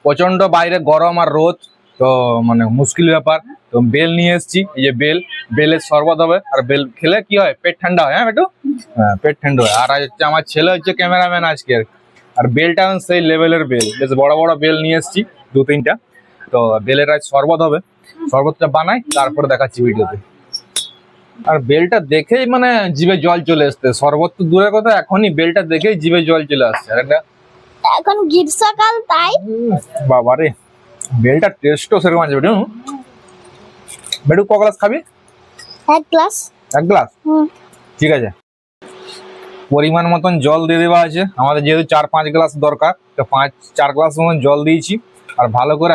প্রচন্ড বাইরে গরম আর রোদ, তো মানে মুশকিল ব্যাপার। তো বেল নিয়ে এসেছি, এই যে বেলের শরবত হবে। আর বেল খেলে কি হয়, পেট ঠান্ডা হয়। হ্যাঁ বেটু, হ্যাঁ পেট ঠান্ডা হয়। আর হচ্ছে আমার ছেলে হচ্ছে ক্যামেরাম্যান আজকের। আর বেলটা সেই লেভেলের বেল, বেশ বড় বড় বেল নিয়ে এসেছি 2-3টা। তো বেলের আজ শরবত হবে, শরবতটা বানাই তারপরে দেখাচ্ছি ভিডিওতে। আর বেলটা দেখেই মানে জিভে জল চলে আসছে, শরবত তো দূরের কথা, এখনই বেলটা দেখেই জিভে জল চলে আসছে। আর একটা এখন গ্রীষ্মকাল তাই বাবারে, বেলটা টেস্টও সেরকম আছে বেটু। বেটু ক গ্লাস খাবি? 1 গ্লাস। 1 গ্লাস, ঠিক আছে। পরিমাণ মতন জল দিয়ে দেওয়া আছে, আমাদের যেহেতু 4-5 গ্লাস দরকার, তো 4 গ্লাস মতন জল দিয়েছি। আর ভালো করে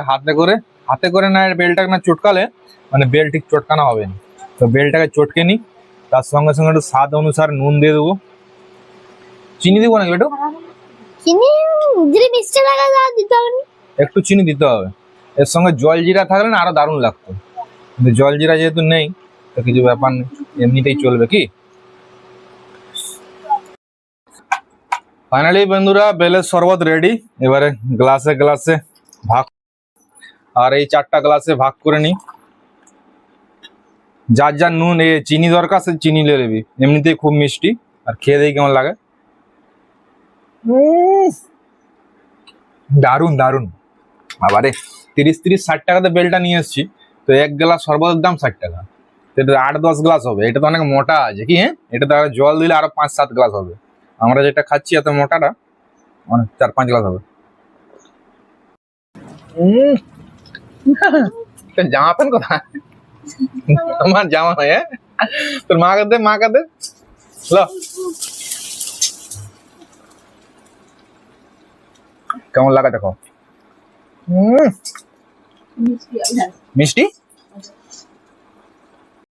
হাতে করে না বেলটাকে না চটকালে মানে বেল ঠিক চটকানো হবে না। তো বেলটাকে চটকে নিই, তার সঙ্গে সঙ্গে একটু স্বাদ অনুসার নুন দিয়ে দেবো। চিনি দেবো নাকি বেটু? চিনি যদি মিষ্টি লাগা যা দিতে হবে না। একটু চিনি দিতে হবে। এর সঙ্গে জলজিরা থাকলে না আরো দারুণ লাগতো, কিন্তু জলজিরা যেহেতু নেই তো কিছু ব্যাপার নেই, এমনিতেই চলবে কি। ফাইনালি বন্ধুরা বেলের শরবত রেডি। এবারে গ্লাসে গ্লাসে ভাগ, আর এই 4টা গ্লাসে ভাগ করে নিই। যার যার নুন চিনি দরকার সে চিনি নিয়ে নেবি, এমনিতেই খুব মিষ্টি। আর খেয়ে দেখি কেমন লাগে। দারুণ দারুণ। আবারে 30-60 টাকাতে বেলটা নিয়ে এসেছি, তো 1 গ্লাস শরবতের দাম 60 টাকা। এটা 8-10 গ্লাস হবে, এটা তো অনেক মোটা আছে কি। হ্যাঁ, এটা তো জল দিলে আরো 5-7 গ্লাস হবে। আমরা যেটা খাচ্ছি এত মোটাটা অনেক 4-5 গ্লাস হবে। জামা প্যান্ট কোথায়? আমার জামা নয়, হ্যাঁ তোর মাকে দে, মাকে দে। লো, কেমন লাগা দেখো। মিষ্টি,